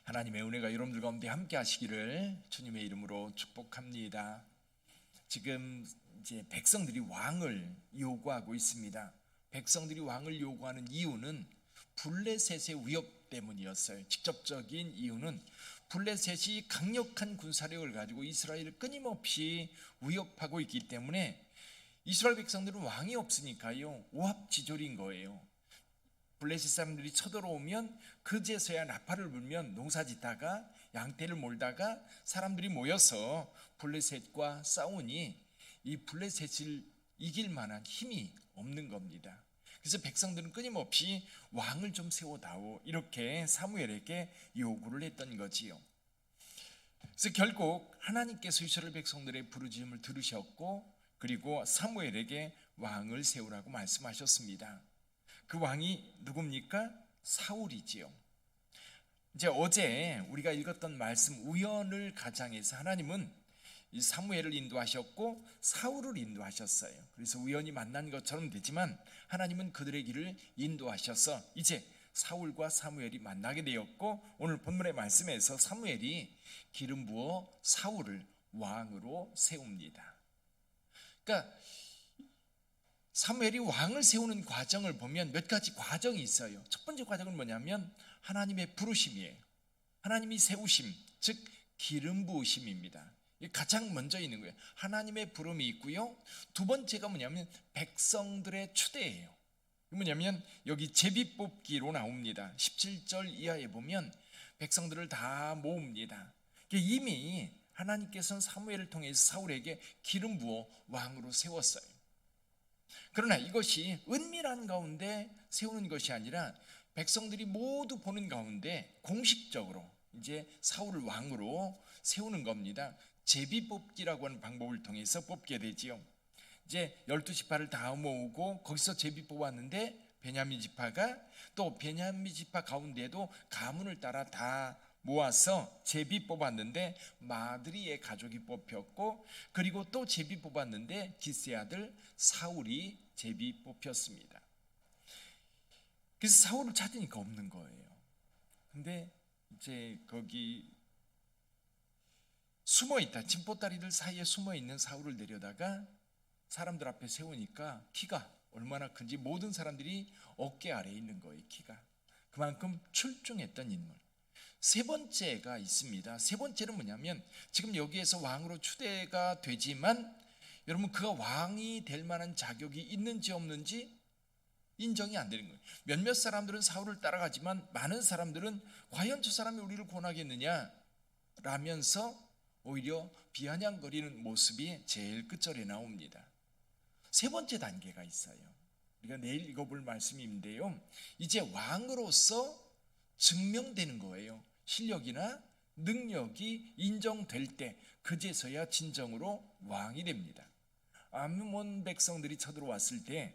하나님의 은혜가 여러분들 가운데 함께 하시기를 주님의 이름으로 축복합니다. 지금 이제 백성들이 왕을 요구하고 있습니다. 백성들이 왕을 요구하는 이유는 블레셋의 위협 때문이었어요. 직접적인 이유는 블레셋이 강력한 군사력을 가지고 이스라엘을 끊임없이 위협하고 있기 때문에 이스라엘 백성들은 왕이 없으니까요, 오합지졸인 거예요. 블레셋 사람들이 쳐들어오면 그제서야 나팔을 불면 농사 짓다가 양떼를 몰다가 사람들이 모여서 블레셋과 싸우니 이 블레셋을 이길 만한 힘이 없는 겁니다. 그래서 백성들은 끊임없이 왕을 좀 세워다오 이렇게 사무엘에게 요구를 했던 거지요. 그래서 결국 하나님께서 이스라엘 백성들의 부르짖음을 들으셨고 그리고 사무엘에게 왕을 세우라고 말씀하셨습니다. 그 왕이 누굽니까? 사울이지요. 이제 어제 우리가 읽었던 말씀 우연을 가장해서 하나님은 이 사무엘을 인도하셨고 사울을 인도하셨어요. 그래서 우연히 만난 것처럼 되지만 하나님은 그들의 길을 인도하셔서 이제 사울과 사무엘이 만나게 되었고, 오늘 본문의 말씀에서 사무엘이 기름 부어 사울을 왕으로 세웁니다. 그러니까 사무엘이 왕을 세우는 과정을 보면 몇 가지 과정이 있어요. 첫 번째 과정은 뭐냐면 하나님의 부르심이에요. 하나님이 세우심, 즉 기름 부으심입니다. 가장 먼저 있는 거예요. 하나님의 부름이 있고요. 두 번째가 뭐냐면 백성들의 추대예요. 뭐냐면 여기 제비뽑기로 나옵니다. 17절 이하에 보면 백성들을 다 모읍니다. 이미 하나님께서는 사무엘을 통해서 사울에게 기름 부어 왕으로 세웠어요. 그러나 이것이 은밀한 가운데 세우는 것이 아니라 백성들이 모두 보는 가운데 공식적으로 이제 사울을 왕으로 세우는 겁니다. 제비뽑기라고 하는 방법을 통해서 뽑게 되지요. 이제 12지파를 다 모으고 거기서 제비 뽑았는데 베냐민 지파가 또 베냐민 지파 가운데도 가문을 따라 다 모아서 제비 뽑았는데 마드리의 가족이 뽑혔고, 그리고 또 제비 뽑았는데 기스의 아들 사울이 제비 뽑혔습니다. 그래서 사울을 찾으니까 없는 거예요. 근데 이제 거기 숨어있다, 진보다리들 사이에 숨어있는 사울을 데려다가 사람들 앞에 세우니까 키가 얼마나 큰지 모든 사람들이 어깨 아래에 있는 거예요. 키가 그만큼 출중했던 인물. 세 번째가 있습니다. 세 번째는 뭐냐면 지금 여기에서 왕으로 추대가 되지만 여러분 그가 왕이 될 만한 자격이 있는지 없는지 인정이 안 되는 거예요. 몇몇 사람들은 사울을 따라가지만 많은 사람들은 과연 저 사람이 우리를 권하겠느냐 라면서 오히려 비아냥거리는 모습이 제일 끝절에 나옵니다. 세 번째 단계가 있어요. 우리가 내일 읽어볼 말씀인데요, 이제 왕으로서 증명되는 거예요. 실력이나 능력이 인정될 때 그제서야 진정으로 왕이 됩니다. 암몬 백성들이 쳐들어왔을 때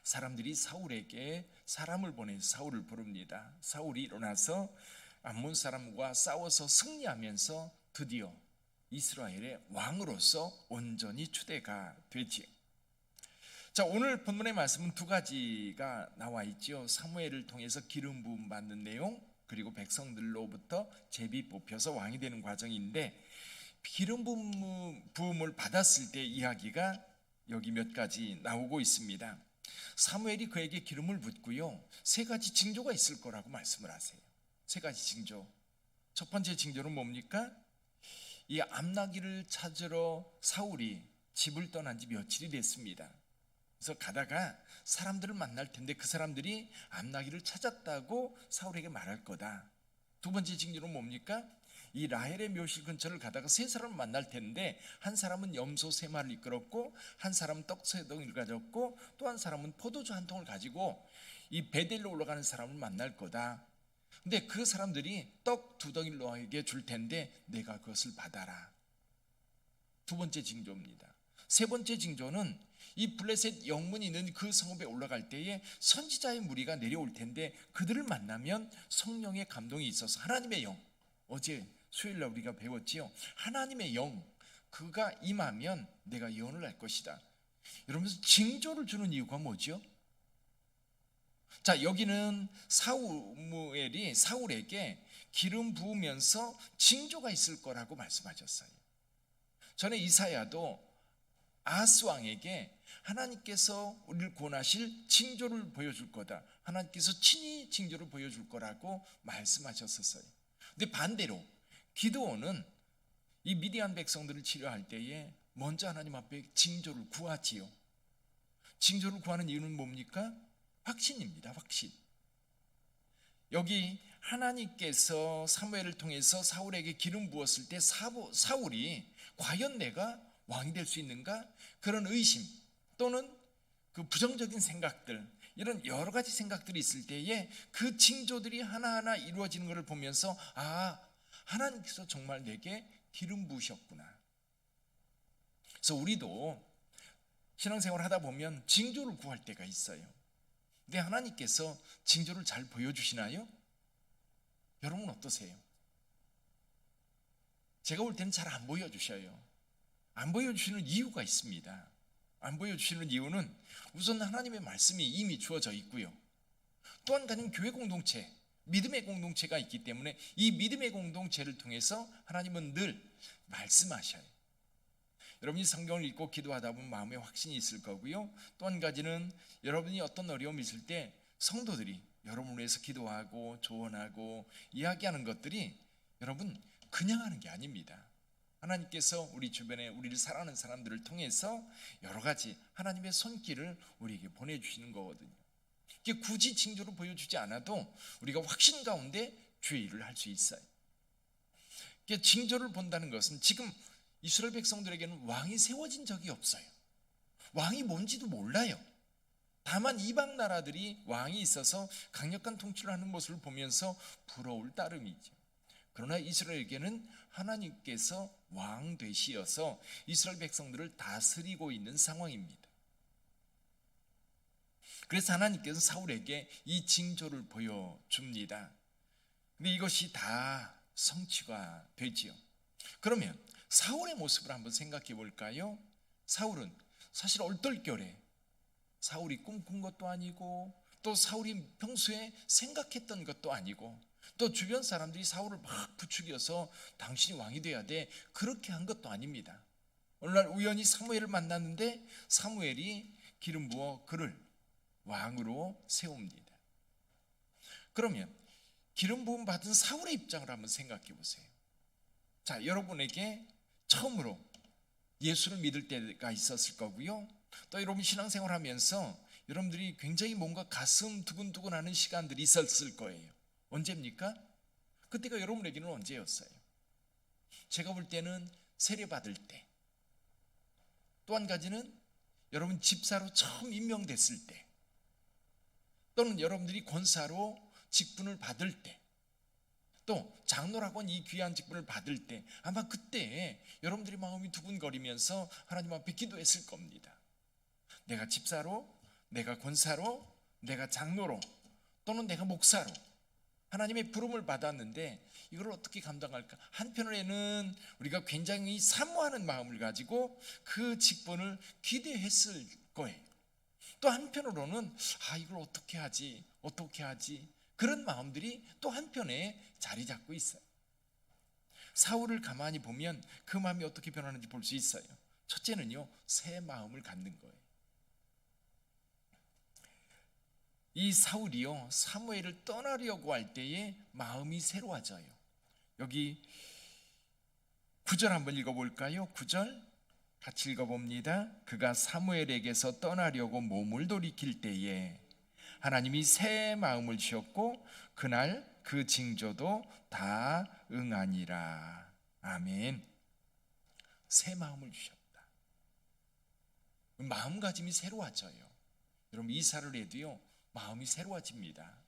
사람들이 사울에게 사람을 보내서 사울을 부릅니다. 사울이 일어나서 암몬 사람과 싸워서 승리하면서 드디어 이스라엘의 왕으로서 온전히 추대가 되지. 자, 오늘 본문의 말씀은 두 가지가 나와 있죠. 사무엘을 통해서 기름 부음 받는 내용, 그리고 백성들로부터 제비 뽑혀서 왕이 되는 과정인데, 기름 부음을 받았을 때 이야기가 여기 몇 가지 나오고 있습니다. 사무엘이 그에게 기름을 붓고요, 세 가지 징조가 있을 거라고 말씀을 하세요. 세 가지 징조. 첫 번째 징조는 뭡니까? 이 암나기를 찾으러 사울이 집을 떠난 지 며칠이 됐습니다. 그래서 가다가 사람들을 만날 텐데 그 사람들이 암나기를 찾았다고 사울에게 말할 거다. 두 번째 징조는 뭡니까? 이 라헬의 묘실 근처를 가다가 세 사람을 만날 텐데 한 사람은 염소 3마리를 이끌었고, 한 사람은 떡 3덩이를 가졌고, 또 한 사람은 포도주 1통을 가지고 이 베델로 올라가는 사람을 만날 거다. 근데 그 사람들이 떡 2덩이를 너에게 줄 텐데 내가 그것을 받아라. 두 번째 징조입니다. 세 번째 징조는 이 블레셋 영문이 있는 그 성읍에 올라갈 때에 선지자의 무리가 내려올 텐데 그들을 만나면 성령의 감동이 있어서 하나님의 영, 어제 수요일날 우리가 배웠지요. 하나님의 영, 그가 임하면 내가 예언을 할 것이다. 여러분, 징조를 주는 이유가 뭐죠? 자, 여기는 사무엘이 사울에게 기름 부으면서 징조가 있을 거라고 말씀하셨어요. 전에 이사야도 아하스 왕에게 하나님께서 우리를 구원하실 징조를 보여줄 거다, 하나님께서 친히 징조를 보여줄 거라고 말씀하셨었어요. 근데 반대로 기드온은 이 미디안 백성들을 치료할 때에 먼저 하나님 앞에 징조를 구하지요. 징조를 구하는 이유는 뭡니까? 확신입니다. 확신. 여기 하나님께서 사무엘을 통해서 사울에게 기름 부었을 때 사울이 과연 내가 왕이 될 수 있는가? 그런 의심 또는 그 부정적인 생각들, 이런 여러 가지 생각들이 있을 때에 그 징조들이 하나하나 이루어지는 것을 보면서 하나님께서 정말 내게 기름 부으셨구나. 그래서 우리도 신앙생활 하다 보면 징조를 구할 때가 있어요. 근데 하나님께서 징조를 잘 보여주시나요? 여러분 어떠세요? 제가 볼 때는 잘 안 보여주셔요. 안 보여주시는 이유가 있습니다. 안 보여주시는 이유는 우선 하나님의 말씀이 이미 주어져 있고요, 또 한 가지는 교회 공동체, 믿음의 공동체가 있기 때문에 이 믿음의 공동체를 통해서 하나님은 늘 말씀하셔요. 여러분이 성경을 읽고 기도하다 보면 마음에 확신이 있을 거고요, 또 한 가지는 여러분이 어떤 어려움이 있을 때 성도들이 여러분을 위해서 기도하고 조언하고 이야기하는 것들이 여러분 그냥 하는 게 아닙니다. 하나님께서 우리 주변에 우리를 사랑하는 사람들을 통해서 여러 가지 하나님의 손길을 우리에게 보내주시는 거거든요. 이게 굳이 징조를 보여주지 않아도 우리가 확신 가운데 주의 일을 할 수 있어요. 징조를 본다는 것은 지금 이스라엘 백성들에게는 왕이 세워진 적이 없어요. 왕이 뭔지도 몰라요. 다만 이방 나라들이 왕이 있어서 강력한 통치를 하는 모습을 보면서 부러울 따름이죠. 그러나 이스라엘에게는 하나님께서 왕 되시어서 이스라엘 백성들을 다스리고 있는 상황입니다. 그래서 하나님께서 사울에게 이 징조를 보여줍니다. 근데 이것이 다 성취가 되지요. 그러면 사울의 모습을 한번 생각해 볼까요? 사울은 사실 얼떨결에 사울이 꿈꾼 것도 아니고, 또 사울이 평소에 생각했던 것도 아니고, 또 주변 사람들이 사울을 막 부추겨서 당신이 왕이 돼야 돼 그렇게 한 것도 아닙니다. 어느 날 우연히 사무엘을 만났는데 사무엘이 기름 부어 그를 왕으로 세웁니다. 그러면 기름 부음 받은 사울의 입장을 한번 생각해 보세요. 자, 여러분에게 처음으로 예수를 믿을 때가 있었을 거고요, 또 여러분 신앙생활 하면서 여러분들이 굉장히 뭔가 가슴 두근두근 하는 시간들이 있었을 거예요. 언제입니까? 그때가 여러분에게는 언제였어요? 제가 볼 때는 세례 받을 때, 또 한 가지는 여러분 집사로 처음 임명됐을 때, 또는 여러분들이 권사로 직분을 받을 때, 또 장로라고 하는 이 귀한 직분을 받을 때, 아마 그때 여러분들의 마음이 두근거리면서 하나님 앞에 기도했을 겁니다. 내가 집사로, 내가 권사로, 내가 장로로, 또는 내가 목사로 하나님의 부름을 받았는데 이걸 어떻게 감당할까? 한편으로는 우리가 굉장히 사모하는 마음을 가지고 그 직분을 기대했을 거예요. 또 한편으로는 이걸 어떻게 하지? 그런 마음들이 또 한편에 자리 잡고 있어요. 사울을 가만히 보면 그 마음이 어떻게 변하는지 볼 수 있어요. 첫째는요, 새 마음을 갖는 거예요. 이 사울이요, 사무엘을 떠나려고 할 때에 마음이 새로워져요. 여기 9절 한번 읽어볼까요? 9절 같이 읽어봅니다. 그가 사무엘에게서 떠나려고 몸을 돌이킬 때에 하나님이 새 마음을 주셨고 그날 그 징조도 다 응하니라. 아멘. 새 마음을 주셨다. 마음가짐이 새로워져요. 여러분 이사를 해도요, 마음이 새로워집니다.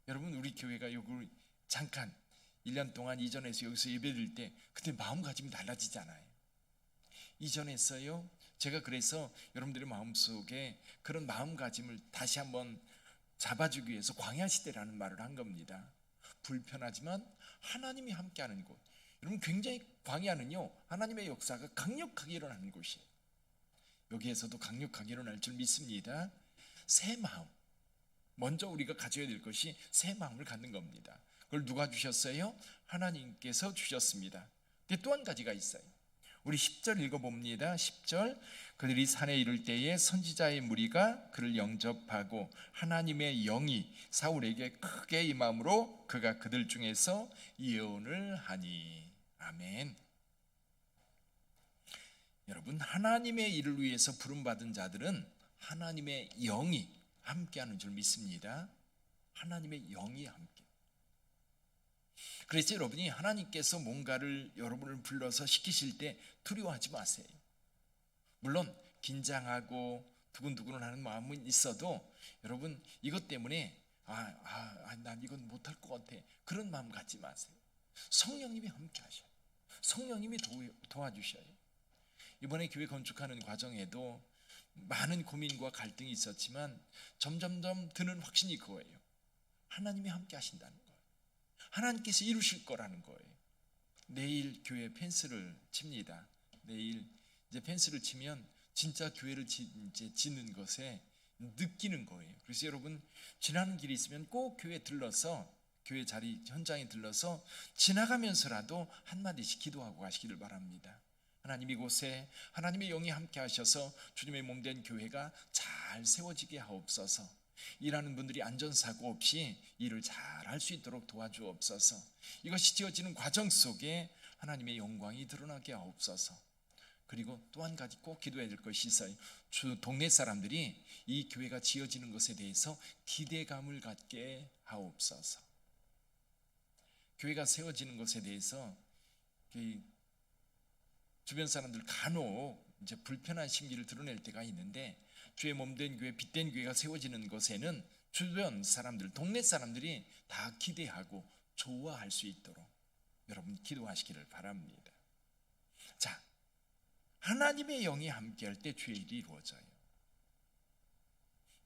여러분 우리 교회가 여기 잠깐 1년 동안 이전에서 여기서 예배드릴 때 그때 마음가짐이 달라지잖아요. 이전에서요, 제가 그래서 여러분들의 마음속에 그런 마음가짐을 다시 한번 잡아주기 위해서 광야시대라는 말을 한 겁니다. 불편하지만 하나님이 함께하는 곳. 여러분 굉장히 광야는요, 하나님의 역사가 강력하게 일어나는 곳이에요. 여기에서도 강력하게 일어날 줄 믿습니다. 새 마음, 먼저 우리가 가져야 될 것이 새 마음을 갖는 겁니다. 그걸 누가 주셨어요? 하나님께서 주셨습니다. 근데 또 한 가지가 있어요. 우리 10절 읽어봅니다. 10절, 그들이 산에 이를 때에 선지자의 무리가 그를 영접하고 하나님의 영이 사울에게 크게 임함으로 그가 그들 중에서 예언을 하니. 아멘. 여러분, 하나님의 일을 위해서 부름받은 자들은 하나님의 영이 함께하는 줄 믿습니다. 하나님의 영이 함께. 그래서 여러분이 하나님께서 뭔가를 여러분을 불러서 시키실 때 두려워하지 마세요. 물론 긴장하고 두근두근하는 마음은 있어도 여러분 이것 때문에 난 이건 못할 것 같아, 그런 마음 갖지 마세요. 성령님이 함께 하셔요. 성령님이 도와주셔요. 이번에 교회 건축하는 과정에도 많은 고민과 갈등이 있었지만 점점점 드는 확신이 그거예요. 하나님이 함께 하신다는 거예요. 하나님께서 이루실 거라는 거예요. 내일 교회 펜스를 칩니다. 내일 이제 펜스를 치면 진짜 교회를 이제 짓는 것에 느끼는 거예요. 그래서 여러분 지나는 길이 있으면 꼭 교회 들러서, 교회 자리 현장에 들러서 지나가면서라도 한마디씩 기도하고 가시기를 바랍니다. 하나님, 이곳에 하나님의 영이 함께 하셔서 주님의 몸된 교회가 잘 세워지게 하옵소서. 일하는 분들이 안전사고 없이 일을 잘 할 수 있도록 도와주옵소서. 이것이 지어지는 과정 속에 하나님의 영광이 드러나게 하옵소서. 그리고 또 한 가지 꼭 기도해야 될 것이 있어요. 동네 사람들이 이 교회가 지어지는 것에 대해서 기대감을 갖게 하옵소서. 교회가 세워지는 것에 대해서 주변 사람들 간혹 이제 불편한 심기를 드러낼 때가 있는데, 주의 몸된 교회, 빛된 교회가 세워지는 것에는 주변 사람들, 동네 사람들이 다 기대하고 좋아할 수 있도록 여러분 기도하시기를 바랍니다. 자, 하나님의 영이 함께할 때 주의 일이 이루어져요.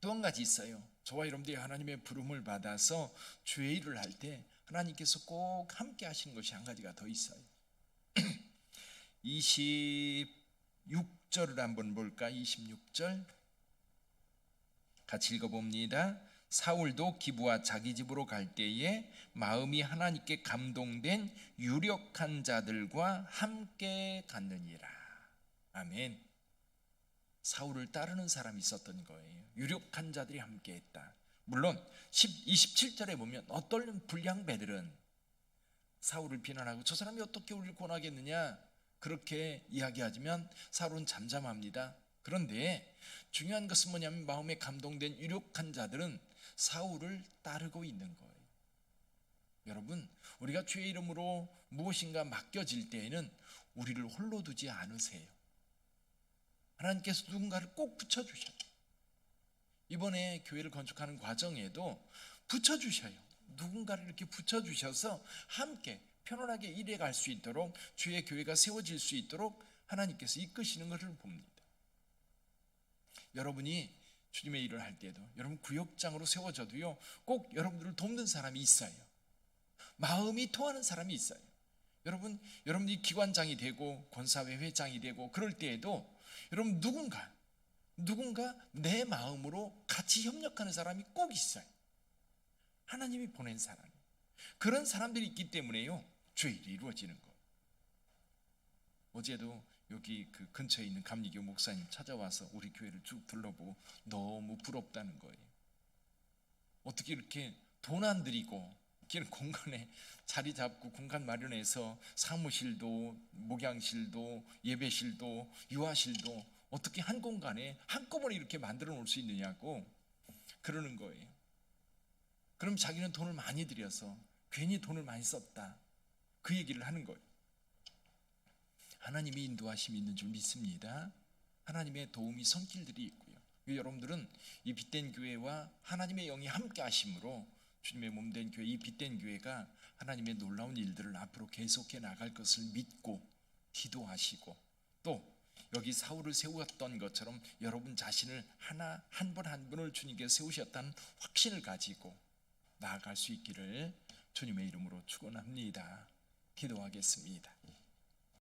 또 한 가지 있어요. 저와 여러분들이 하나님의 부름을 받아서 주의 일을 할 때 하나님께서 꼭 함께 하시는 것이 한 가지가 더 있어요. 26절을 한번 볼까? 26절 같이 읽어봅니다. 사울도 기브와 자기 집으로 갈 때에 마음이 하나님께 감동된 유력한 자들과 함께 갔느니라. 아멘. 사울을 따르는 사람이 있었던 거예요. 유력한 자들이 함께 했다. 물론 27절에 보면 어떤 불량배들은 사울을 비난하고 저 사람이 어떻게 우리를 권하겠느냐 그렇게 이야기하지만 사울은 잠잠합니다. 그런데 중요한 것은 뭐냐면 마음에 감동된 유력한 자들은 사울을 따르고 있는 거예요. 여러분, 우리가 주의 이름으로 무엇인가 맡겨질 때에는 우리를 홀로 두지 않으세요. 하나님께서 누군가를 꼭 붙여주셔요. 이번에 교회를 건축하는 과정에도 붙여주셔요. 누군가를 이렇게 붙여주셔서 함께 편안하게 일해갈 수 있도록, 주의 교회가 세워질 수 있도록 하나님께서 이끄시는 것을 봅니다. 여러분이 주님의 일을 할 때도, 여러분 구역장으로 세워져도요, 꼭 여러분들을 돕는 사람이 있어요. 마음이 통하는 사람이 있어요. 여러분이 기관장이 되고 권사회 회장이 되고 그럴 때에도 여러분 누군가 내 마음으로 같이 협력하는 사람이 꼭 있어요. 하나님이 보낸 사람. 그런 사람들이 있기 때문에요, 주의 일이 이루어지는 거. 어제도 여기 그 근처에 있는 감리교 목사님 찾아와서 우리 교회를 쭉 둘러보고 너무 부럽다는 거예요. 어떻게 이렇게 돈 안 들이고 이렇게 공간에 자리 잡고 공간 마련해서 사무실도 목양실도 예배실도 유아실도 어떻게 한 공간에 한꺼번에 이렇게 만들어 놓을 수 있느냐고 그러는 거예요. 그럼 자기는 돈을 많이 들여서 괜히 돈을 많이 썼다, 그 얘기를 하는 거예요. 하나님의 인도하심이 있는 줄 믿습니다. 하나님의 도움이 손길들이 있고요. 여러분들은 이 빛된 교회와 하나님의 영이 함께 하심으로 주님의 몸된 교회, 이 빛된 교회가 하나님의 놀라운 일들을 앞으로 계속해 나갈 것을 믿고 기도하시고, 또 여기 사울을 세웠던 것처럼 여러분 자신을 한 분 한 분을 주님께 세우셨다는 확신을 가지고 나아갈 수 있기를 주님의 이름으로 축원합니다. 기도하겠습니다.